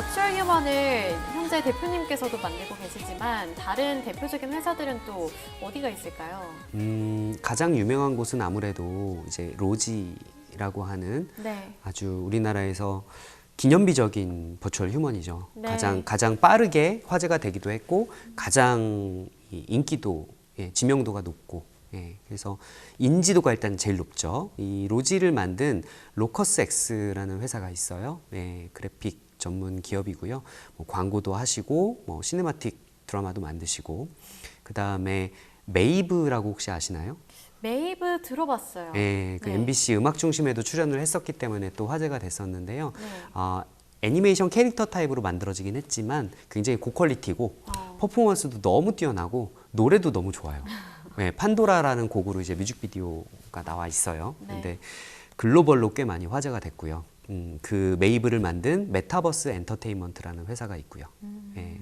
버추얼 휴먼을 현재 대표님께서도 만들고 계시지만 다른 대표적인 회사들은 또 어디가 있을까요? 가장 유명한 곳은 아무래도 이제 로지라고 하는 네. 아주 우리나라에서 기념비적인 버추얼 휴먼이죠. 네. 가장 빠르게 화제가 되기도 했고 가장 인기도 지명도가 높고 그래서 인지도가 일단 제일 높죠. 이 로지를 만든 로커스 X라는 회사가 있어요. 그래픽 전문 기업이고요. 뭐 광고도 하시고 뭐 시네마틱 드라마도 만드시고 그 다음에 메이브라고 혹시 아시나요? 메이브 들어봤어요. 그 네. MBC 음악 중심에도 출연을 했었기 때문에 또 화제가 됐었는데요. 네. 애니메이션 캐릭터 타입으로 만들어지긴 했지만 굉장히 고퀄리티고 퍼포먼스도 너무 뛰어나고 노래도 너무 좋아요. 판도라라는 곡으로 이제 뮤직비디오가 나와 있어요. 네. 근데 글로벌로 꽤 많이 화제가 됐고요. 그 메이브를 만든 메타버스 엔터테인먼트라는 회사가 있고요.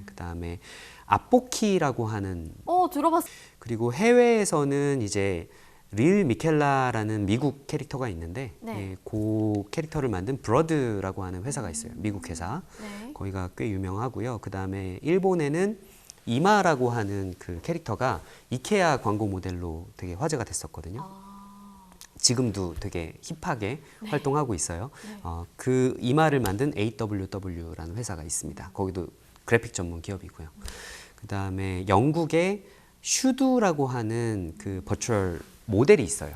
그 다음에 아포키라고 하는 들어봤어요. 그리고 해외에서는 이제 릴 미켈라라는 미국 캐릭터가 있는데 네. 그 캐릭터를 만든 브러드라고 하는 회사가 있어요. 미국 회사. 네. 거기가 꽤 유명하고요. 그 다음에 일본에는 이마라고 하는 그 캐릭터가 이케아 광고 모델로 되게 화제가 됐었거든요. 지금도 되게 힙하게 활동하고 있어요. 그 이마를 만든 AWW라는 회사가 있습니다. 거기도 그래픽 전문 기업이고요. 그 다음에 영국의 슈드라고 하는 그 버추얼 모델이 있어요.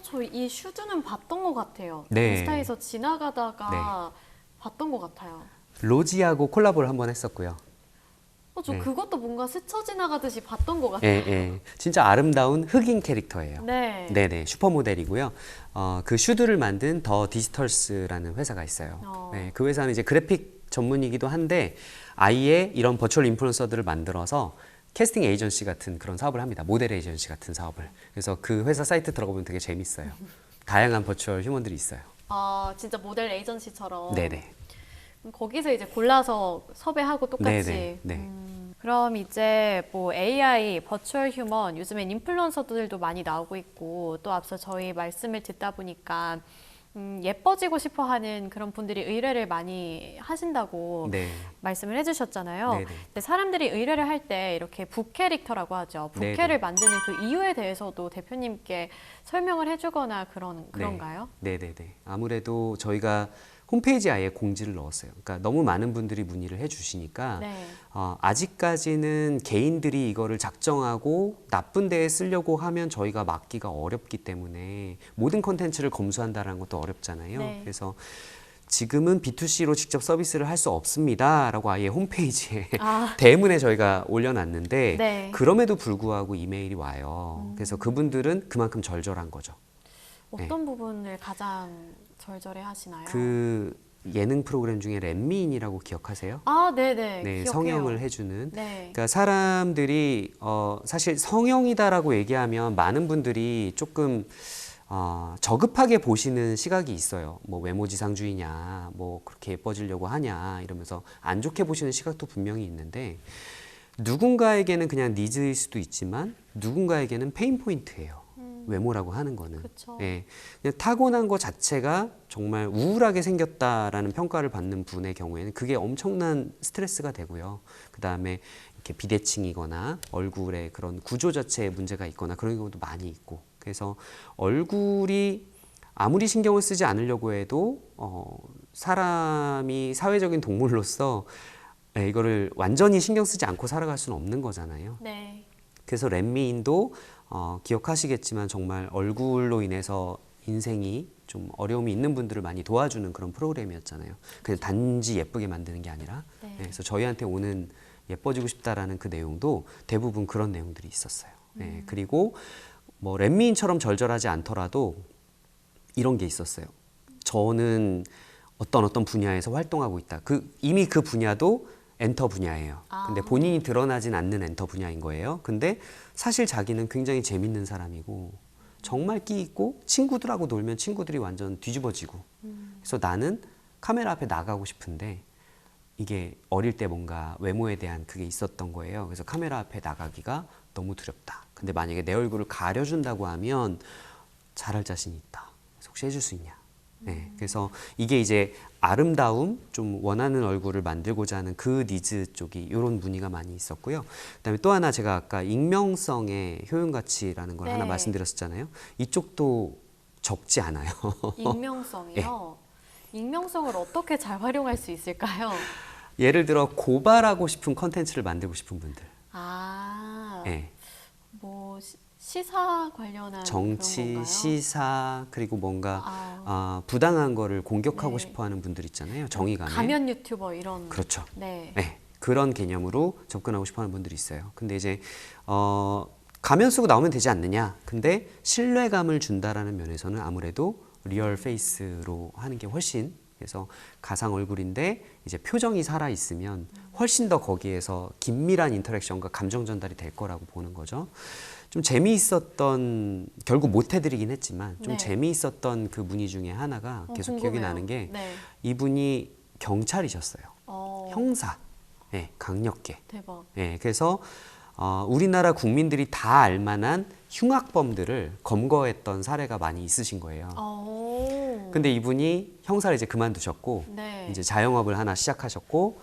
저 이 슈즈는 봤던 것 같아요. 네. 인스타에서 지나가다가 봤던 것 같아요. 로지하고 콜라보를 한번 했었고요. 저 네. 그것도 뭔가 스쳐 지나가듯이 봤던 것 같아요. 진짜 아름다운 흑인 캐릭터예요. 네. 네네, 슈퍼모델이고요. 그 슈드를 만든 더 디지털스라는 회사가 있어요. 그 회사는 이제 그래픽 전문이기도 한데 아예 이런 버추얼 인플루언서들을 만들어서 캐스팅 에이전시 같은 그런 사업을 합니다. 모델 에이전시 같은 사업을. 그래서 그 회사 사이트 들어가보면 되게 재밌어요. 다양한 버추얼 휴먼들이 있어요. 진짜 모델 에이전시처럼. 네네. 거기서 이제 골라서 섭외하고 똑같이. 네네. 네. 그럼 이제 뭐 AI, 버추얼 휴먼, 요즘엔 인플루언서들도 많이 나오고 있고 또 앞서 저희 말씀을 듣다 보니까 예뻐지고 싶어 하는 그런 분들이 의뢰를 많이 하신다고 네. 말씀을 해주셨잖아요. 네네. 근데 사람들이 의뢰를 할 때 이렇게 북캐릭터라고 하죠. 네네. 부캐를 만드는 그 이유에 대해서도 대표님께 설명을 해주거나 그런가요? 네네네. 아무래도 저희가 홈페이지에 아예 공지를 넣었어요. 그러니까 너무 많은 분들이 문의를 해주시니까 네. 아직까지는 개인들이 이거를 작정하고 나쁜 데에 쓰려고 하면 저희가 막기가 어렵기 때문에 모든 콘텐츠를 검수한다는 것도 어렵잖아요. 네. 그래서 지금은 B2C로 직접 서비스를 할 수 없습니다 라고 아예 홈페이지에 대문에 저희가 올려놨는데 네. 그럼에도 불구하고 이메일이 와요. 그래서 그분들은 그만큼 절절한 거죠. 어떤 부분을 가장 절절해 하시나요? 그 예능 프로그램 중에 렛미인이라고 기억하세요? 네네. 네, 기억해요. 성형을 해주는. 네. 그러니까 사람들이 사실 성형이다라고 얘기하면 많은 분들이 조금 저급하게 보시는 시각이 있어요. 뭐 외모지상주의냐, 뭐 그렇게 예뻐지려고 하냐 이러면서 안 좋게 보시는 시각도 분명히 있는데 누군가에게는 그냥 니즈일 수도 있지만 누군가에게는 페인 포인트예요. 외모라고 하는 거는. 그쵸. 그냥 타고난 것 자체가 정말 우울하게 생겼다라는 평가를 받는 분의 경우에는 그게 엄청난 스트레스가 되고요. 그 다음에 이렇게 비대칭이거나 얼굴에 그런 구조 자체에 문제가 있거나 그런 경우도 많이 있고. 그래서 얼굴이 아무리 신경을 쓰지 않으려고 해도 사람이 사회적인 동물로서 이거를 완전히 신경 쓰지 않고 살아갈 수는 없는 거잖아요. 네. 그래서 렛미인도 기억하시겠지만 정말 얼굴로 인해서 인생이 좀 어려움이 있는 분들을 많이 도와주는 그런 프로그램이었잖아요. 그냥 단지 예쁘게 만드는 게 아니라. 네. 그래서 저희한테 오는 예뻐지고 싶다라는 그 내용도 대부분 그런 내용들이 있었어요. 그리고 뭐 렛미인처럼 절절하지 않더라도 이런 게 있었어요. 저는 어떤 분야에서 활동하고 있다. 이미 그 분야도 엔터 분야예요. 근데 본인이 드러나진 않는 엔터 분야인 거예요. 근데 사실 자기는 굉장히 재밌는 사람이고 정말 끼 있고 친구들하고 놀면 친구들이 완전 뒤집어지고 그래서 나는 카메라 앞에 나가고 싶은데 이게 어릴 때 뭔가 외모에 대한 그게 있었던 거예요. 그래서 카메라 앞에 나가기가 너무 두렵다. 근데 만약에 내 얼굴을 가려준다고 하면 잘할 자신이 있다. 그래서 혹시 해줄 수 있냐? 네, 그래서 이게 이제 아름다움, 좀 원하는 얼굴을 만들고자 하는 그 니즈 쪽이 이런 문의가 많이 있었고요. 그다음에 또 하나 제가 아까 익명성의 효용 가치라는 걸 하나 네. 말씀드렸었잖아요. 이쪽도 적지 않아요. 익명성이요. 익명성을 어떻게 잘 활용할 수 있을까요? 예를 들어 고발하고 싶은 컨텐츠를 만들고 싶은 분들, 아, 예, 뭐 시사 관련한 정치, 그런 건가요? 시사 그리고 뭔가 아, 부당한 거를 공격하고 네. 싶어하는 분들 있잖아요. 정의감에. 가면 유튜버 이런. 그렇죠. 네. 네, 그런 개념으로 접근하고 싶어하는 분들이 있어요. 근데 이제 가면 쓰고 나오면 되지 않느냐. 근데 신뢰감을 준다라는 면에서는 아무래도 리얼 페이스로 하는 게 훨씬, 그래서 가상 얼굴인데 이제 표정이 살아 있으면 훨씬 더 거기에서 긴밀한 인터랙션과 감정 전달이 될 거라고 보는 거죠. 좀 재미있었던, 결국 못 해드리긴 했지만 좀 네. 재미있었던 그 문의 중에 하나가 계속 기억이 궁금해요. 나는 게 네. 이분이 경찰이셨어요. 형사, 예, 강력계. 대박. 예, 그래서 우리나라 국민들이 다 알만한 흉악범들을 검거했던 사례가 많이 있으신 거예요. 근데 이분이 형사를 이제 그만두셨고 네. 이제 자영업을 하나 시작하셨고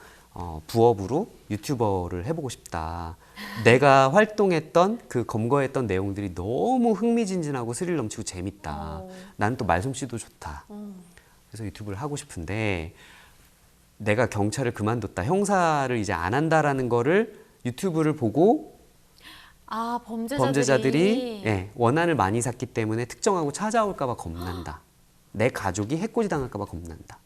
부업으로 유튜버를 해보고 싶다. 내가 활동했던 그 검거했던 내용들이 너무 흥미진진하고 스릴 넘치고 재밌다. 나는 또 말솜씨도 좋다. 그래서 유튜브를 하고 싶은데 내가 경찰을 그만뒀다. 형사를 이제 안 한다라는 거를 유튜브를 보고 아, 범죄자들이 예, 원한을 많이 샀기 때문에 특정하고 찾아올까 봐 겁난다. 내 가족이 해코지 당할까 봐 겁난다.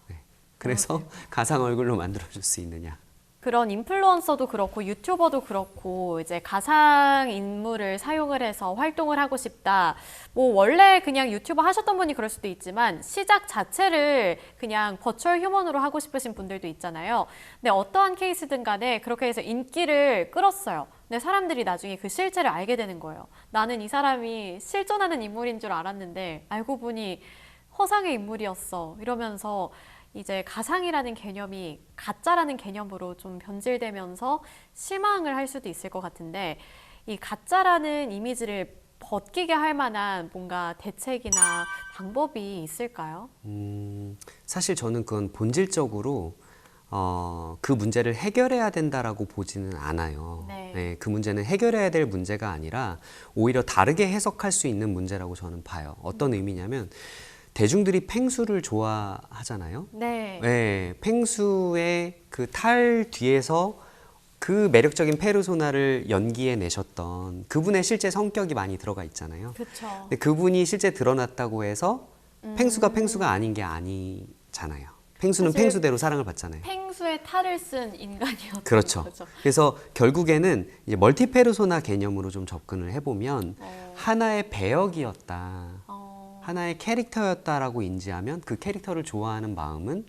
네. 그래서 가상 얼굴로 만들어줄 수 있느냐. 그런 인플루언서도 그렇고 유튜버도 그렇고 이제 가상 인물을 사용을 해서 활동을 하고 싶다. 뭐 원래 그냥 유튜버 하셨던 분이 그럴 수도 있지만 시작 자체를 그냥 버추얼 휴먼으로 하고 싶으신 분들도 있잖아요. 근데 어떠한 케이스든 간에 그렇게 해서 인기를 끌었어요. 근데 사람들이 나중에 그 실체를 알게 되는 거예요. 나는 이 사람이 실존하는 인물인 줄 알았는데 알고 보니 허상의 인물이었어. 이러면서 이제 가상이라는 개념이 가짜라는 개념으로 좀 변질되면서 실망을 할 수도 있을 것 같은데 이 가짜라는 이미지를 벗기게 할 만한 뭔가 대책이나 방법이 있을까요? 사실 저는 그건 본질적으로 그 문제를 해결해야 된다라고 보지는 않아요. 네. 그 문제는 해결해야 될 문제가 아니라 오히려 다르게 해석할 수 있는 문제라고 저는 봐요. 어떤 의미냐면 대중들이 펭수를 좋아하잖아요. 네. 네, 펭수의 그 탈 뒤에서 그 매력적인 페르소나를 연기해 내셨던 그분의 실제 성격이 많이 들어가 있잖아요. 그렇죠. 근데 그분이 실제 드러났다고 해서 펭수가 아닌 게 아니잖아요. 펭수는 사실 펭수대로 사랑을 받잖아요. 펭수의 탈을 쓴 인간이었던 그렇죠. 거죠. 그래서 결국에는 이제 멀티 페르소나 개념으로 좀 접근을 해보면 하나의 배역이었다. 하나의 캐릭터였다라고 인지하면 그 캐릭터를 좋아하는 마음은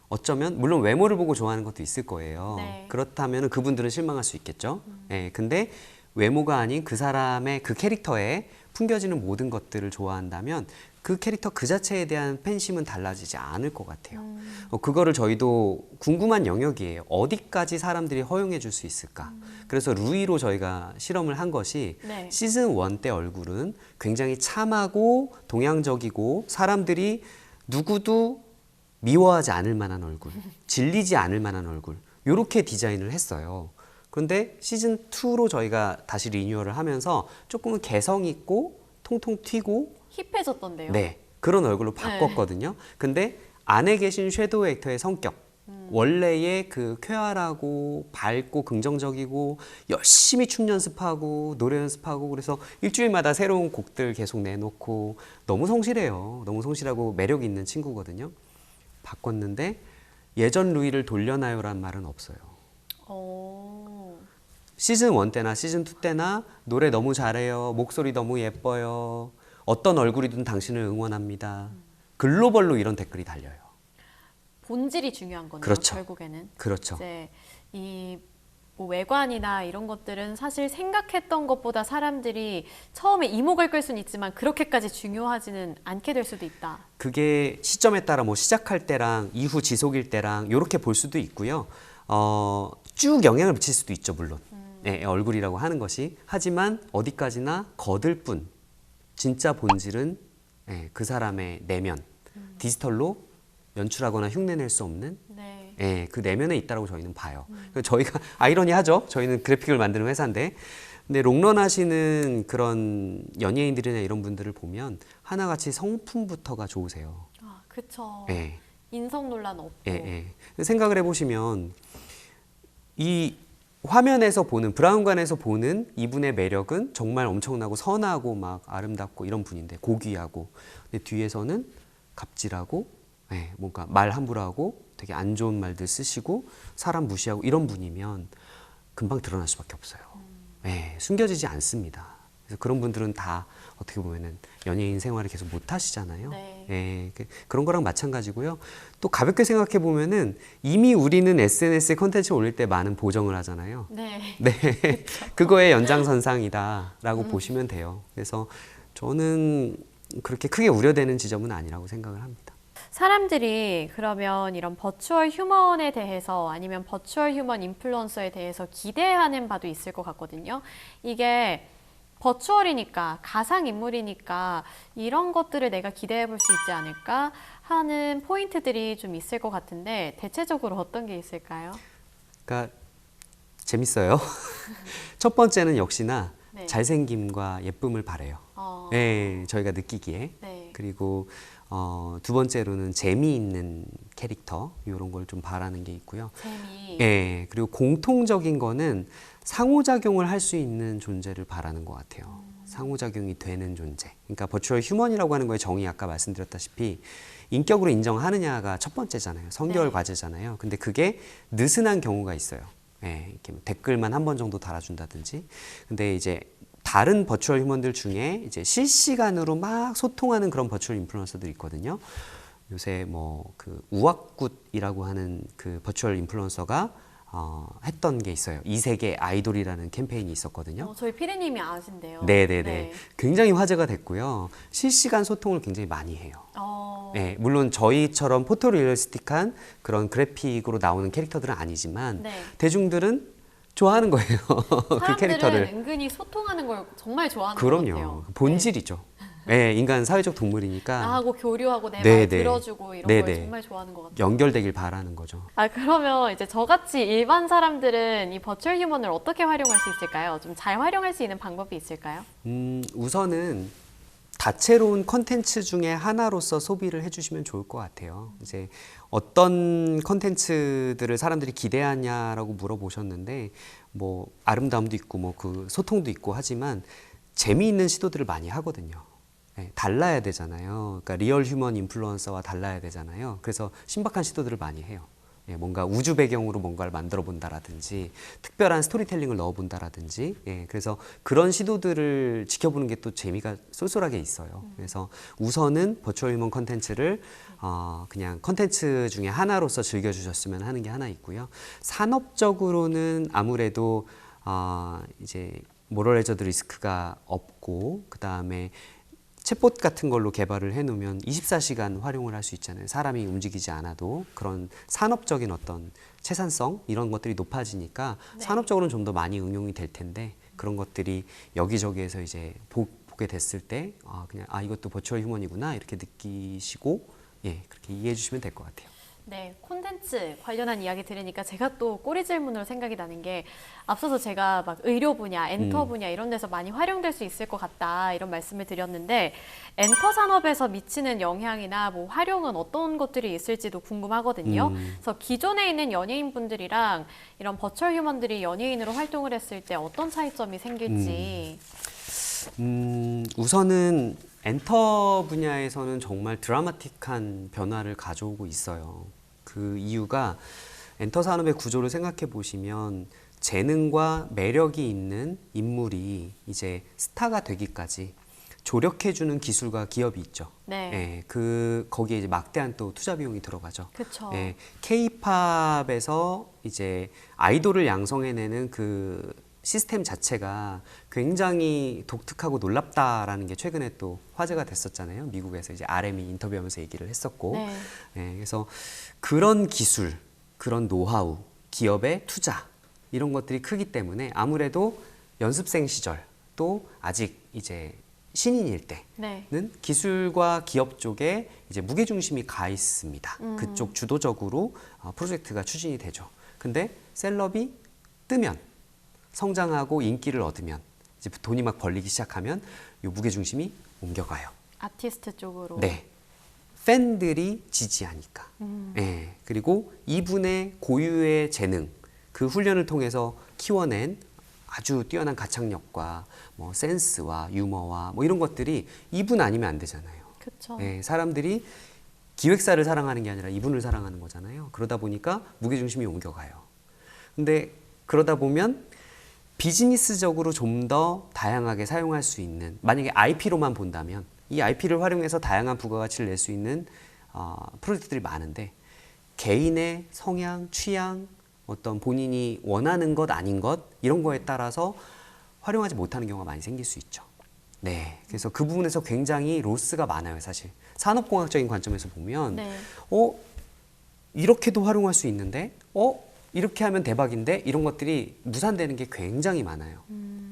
어쩌면 물론 외모를 보고 좋아하는 것도 있을 거예요. 네. 그렇다면 그분들은 실망할 수 있겠죠. 예, 근데 외모가 아닌 그 사람의 그 캐릭터에 풍겨지는 모든 것들을 좋아한다면 그 캐릭터 그 자체에 대한 팬심은 달라지지 않을 것 같아요. 그거를 저희도 궁금한 영역이에요. 어디까지 사람들이 허용해 줄 수 있을까? 그래서 루이로 저희가 실험을 한 것이 네. 시즌 1 때 얼굴은 굉장히 참하고 동양적이고 사람들이 누구도 미워하지 않을 만한 얼굴, 질리지 않을 만한 얼굴 이렇게 디자인을 했어요. 그런데 시즌 2로 저희가 다시 리뉴얼을 하면서 조금은 개성 있고 통통 튀고 힙해졌던데요. 네, 그런 얼굴로 바꿨거든요. 근데 안에 계신 섀도우 액터의 성격, 원래의 그 쾌활하고 밝고 긍정적이고 열심히 춤 연습하고 노래 연습하고 그래서 일주일마다 새로운 곡들 계속 내놓고 너무 성실해요. 너무 성실하고 매력 있는 친구거든요. 바꿨는데 예전 루이를 돌려놔요란 말은 없어요. 시즌 1 때나 시즌 2 때나 노래 너무 잘해요. 목소리 너무 예뻐요. 어떤 얼굴이든 당신을 응원합니다. 글로벌로 이런 댓글이 달려요. 본질이 중요한 거네요. 그렇죠. 결국에는. 그렇죠. 이제 뭐 외관이나 이런 것들은 사실 생각했던 것보다 사람들이 처음에 이목을 끌 수는 있지만 그렇게까지 중요하지는 않게 될 수도 있다. 그게 시점에 따라 뭐 시작할 때랑 이후 지속일 때랑 이렇게 볼 수도 있고요. 쭉 영향을 미칠 수도 있죠, 물론. 네, 얼굴이라고 하는 것이. 하지만 어디까지나 거들 뿐. 진짜 본질은 그 사람의 내면. 디지털로 연출하거나 흉내낼 수 없는 네. 예, 그 내면에 있다라고 저희는 봐요. 그래서 저희가 아이러니하죠. 저희는 그래픽을 만드는 회사인데, 근데 롱런 하시는 그런 연예인들이나 이런 분들을 보면 하나같이 성품부터가 좋으세요. 아, 그쵸. 예, 인성 논란 없고. 예, 예. 생각을 해보시면 이 화면에서 보는 브라운관에서 보는 이분의 매력은 정말 엄청나고 선하고 막 아름답고 이런 분인데 고귀하고, 근데 뒤에서는 갑질하고 예, 뭔가 말 함부로 하고 되게 안 좋은 말들 쓰시고 사람 무시하고 이런 분이면 금방 드러날 수밖에 없어요. 예, 숨겨지지 않습니다. 그래서 그런 분들은 다 어떻게 보면은 연예인 생활을 계속 못 하시잖아요. 네. 예, 그런 거랑 마찬가지고요. 또 가볍게 생각해 보면은 이미 우리는 SNS에 콘텐츠 올릴 때 많은 보정을 하잖아요. 네. 네, 그거의 연장선상이다라고 보시면 돼요. 그래서 저는 그렇게 크게 우려되는 지점은 아니라고 생각을 합니다. 사람들이 그러면 이런 버추얼 휴먼에 대해서 아니면 버추얼 휴먼 인플루언서에 대해서 기대하는 바도 있을 것 같거든요. 이게 버추얼이니까, 가상인물이니까 이런 것들을 내가 기대해 볼 수 있지 않을까 하는 포인트들이 좀 있을 것 같은데 대체적으로 어떤 게 있을까요? 그러니까 재밌어요. 첫 번째는 역시나 네. 잘생김과 예쁨을 바래요. 네, 저희가 느끼기에. 네. 그리고 두 번째로는 재미있는 캐릭터 이런 걸 좀 바라는 게 있고요. 재미. 예, 그리고 공통적인 거는 상호작용을 할 수 있는 존재를 바라는 것 같아요. 상호작용이 되는 존재. 그러니까 버추얼 휴먼이라고 하는 거의 정의 아까 말씀드렸다시피 인격으로 인정하느냐가 첫 번째잖아요. 성결 네. 과제잖아요. 근데 그게 느슨한 경우가 있어요. 예, 이렇게 뭐 댓글만 한 번 정도 달아준다든지. 근데 이제 다른 버추얼 휴먼들 중에 이제 실시간으로 막 소통하는 그런 버추얼 인플루언서들이 있거든요. 요새 뭐 그 우악굿이라고 하는 그 버추얼 인플루언서가 했던 게 있어요. 이세계 아이돌이라는 캠페인이 있었거든요. 저희 피디님이 아신대요. 네네네. 네. 굉장히 화제가 됐고요. 실시간 소통을 굉장히 많이 해요. 네, 물론 저희처럼 포토리얼리스틱한 그런 그래픽으로 나오는 캐릭터들은 아니지만 네. 대중들은 좋아하는 거예요. 그 사람들은 캐릭터를. 은근히 소통하는 걸 정말 좋아하는 것 같아요. 그럼요. 본질이죠. 네, 인간 사회적 동물이니까 나하고 교류하고 내 네, 말 네. 들어주고 이런 네, 걸 네. 정말 좋아하는 것 같아요. 연결되길 바라는 거죠. 아, 그러면 이제 저같이 일반 사람들은 이 버추얼 휴먼을 어떻게 활용할 수 있을까요? 좀 잘 활용할 수 있는 방법이 있을까요? 우선은 다채로운 컨텐츠 중에 하나로서 소비를 해주시면 좋을 것 같아요. 이제 어떤 컨텐츠들을 사람들이 기대하냐라고 물어보셨는데, 뭐 아름다움도 있고 뭐 그 소통도 있고 하지만 재미있는 시도들을 많이 하거든요. 네, 달라야 되잖아요. 그러니까 리얼 휴먼 인플루언서와 달라야 되잖아요. 그래서 신박한 시도들을 많이 해요. 예, 뭔가 우주 배경으로 뭔가를 만들어 본다라든지 특별한 스토리텔링을 넣어 본다라든지, 예, 그래서 그런 시도들을 지켜보는 게 또 재미가 쏠쏠하게 있어요. 그래서 우선은 버추얼 휴먼 컨텐츠를 그냥 컨텐츠 중에 하나로서 즐겨주셨으면 하는 게 하나 있고요. 산업적으로는 아무래도 이제 모럴 해저드 리스크가 없고, 그 다음에 챗봇 같은 걸로 개발을 해놓으면 24시간 활용을 할 수 있잖아요. 사람이 움직이지 않아도 그런 산업적인 어떤 채산성 이런 것들이 높아지니까 네. 산업적으로는 좀 더 많이 응용이 될 텐데, 그런 것들이 여기저기에서 이제 보게 됐을 때 그냥 이것도 버추얼 휴먼이구나 이렇게 느끼시고, 예, 그렇게 이해해 주시면 될 것 같아요. 네, 콘텐츠 관련한 이야기 들으니까 제가 또 꼬리 질문으로 생각이 나는 게, 앞서서 제가 막 의료 분야, 엔터 분야 이런 데서 많이 활용될 수 있을 것 같다 이런 말씀을 드렸는데, 엔터 산업에서 미치는 영향이나 뭐 활용은 어떤 것들이 있을지도 궁금하거든요. 그래서 기존에 있는 연예인분들이랑 이런 버추얼 휴먼들이 연예인으로 활동을 했을 때 어떤 차이점이 생길지. 우선은 엔터 분야에서는 정말 드라마틱한 변화를 가져오고 있어요. 그 이유가 엔터 산업의 구조를 생각해 보시면 재능과 매력이 있는 인물이 이제 스타가 되기까지 조력해주는 기술과 기업이 있죠. 네. 예, 거기에 이제 막대한 또 투자 비용이 들어가죠. 그쵸. 예, K-팝에서 이제 아이돌을 양성해내는 그 시스템 자체가 굉장히 독특하고 놀랍다라는 게 최근에 또 화제가 됐었잖아요. 미국에서 이제 RM이 인터뷰하면서 얘기를 했었고, 네. 예, 그래서 그런 기술, 그런 노하우, 기업의 투자 이런 것들이 크기 때문에 아무래도 연습생 시절 또 아직 이제 신인일 네. 때는 기술과 기업 쪽에 이제 무게 중심이 가 있습니다. 그쪽 주도적으로 프로젝트가 추진이 되죠. 근데 셀럽이 뜨면 성장하고 인기를 얻으면 이제 돈이 막 벌리기 시작하면 이 무게 중심이 옮겨가요. 아티스트 쪽으로. 네. 팬들이 지지하니까. 예. 그리고 이분의 고유의 재능, 그 훈련을 통해서 키워낸 아주 뛰어난 가창력과 뭐 센스와 유머와 뭐 이런 것들이 이분 아니면 안 되잖아요. 그렇죠. 예, 사람들이 기획사를 사랑하는 게 아니라 이분을 사랑하는 거잖아요. 그러다 보니까 무게중심이 옮겨가요. 근데 그러다 보면 비즈니스적으로 좀 더 다양하게 사용할 수 있는, 만약에 IP로만 본다면 이 IP를 활용해서 다양한 부가가치를 낼 수 있는 프로젝트들이 많은데, 개인의 성향, 취향, 어떤 본인이 원하는 것 아닌 것 이런 거에 따라서 활용하지 못하는 경우가 많이 생길 수 있죠. 네, 그래서 그 부분에서 굉장히 로스가 많아요, 사실. 산업공학적인 관점에서 보면, 네. 이렇게도 활용할 수 있는데, 이렇게 하면 대박인데 이런 것들이 무산되는 게 굉장히 많아요.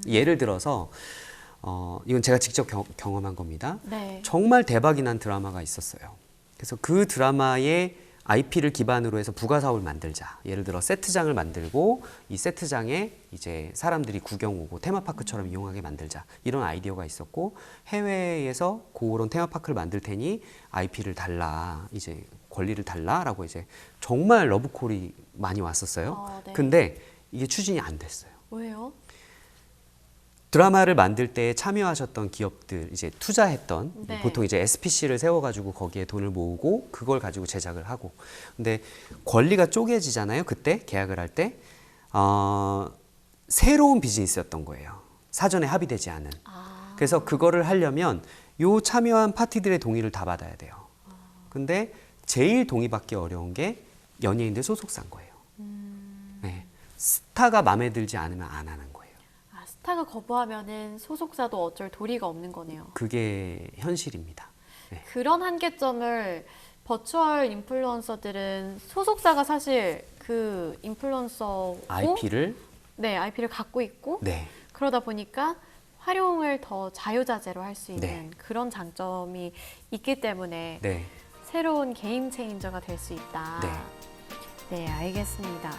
예를 들어서 이건 제가 직접 경험한 겁니다. 네. 정말 대박이 난 드라마가 있었어요. 그래서 그 드라마의 IP를 기반으로 해서 부가사업을 만들자. 예를 들어 세트장을 만들고 이 세트장에 이제 사람들이 구경 오고 테마파크처럼 이용하게 만들자. 이런 아이디어가 있었고, 해외에서 그런 테마파크를 만들 테니 IP를 달라. 이제 권리를 달라라고 이제 정말 러브콜이 많이 왔었어요. 네. 근데 이게 추진이 안 됐어요. 왜요? 드라마를 만들 때 참여하셨던 기업들, 이제 투자했던, 네. 보통 이제 SPC를 세워가지고 거기에 돈을 모으고 그걸 가지고 제작을 하고. 근데 권리가 쪼개지잖아요. 그때 계약을 할 때. 새로운 비즈니스였던 거예요. 사전에 합의되지 않은. 그래서 그거를 하려면 요 참여한 파티들의 동의를 다 받아야 돼요. 근데 제일 동의받기 어려운 게 연예인들 소속사인 거예요. 네. 스타가 마음에 들지 않으면 안 하는 거예요. 스타가 거부하면은 소속사도 어쩔 도리가 없는 거네요. 그게 현실입니다. 네. 그런 한계점을 버추얼 인플루언서들은, 소속사가 사실 그 인플루언서고 IP를 네, IP를 갖고 있고, 네. 그러다 보니까 활용을 더 자유자재로 할 수 있는 네. 그런 장점이 있기 때문에 네. 새로운 게임 체인저가 될 수 있다. 네. 네, 알겠습니다.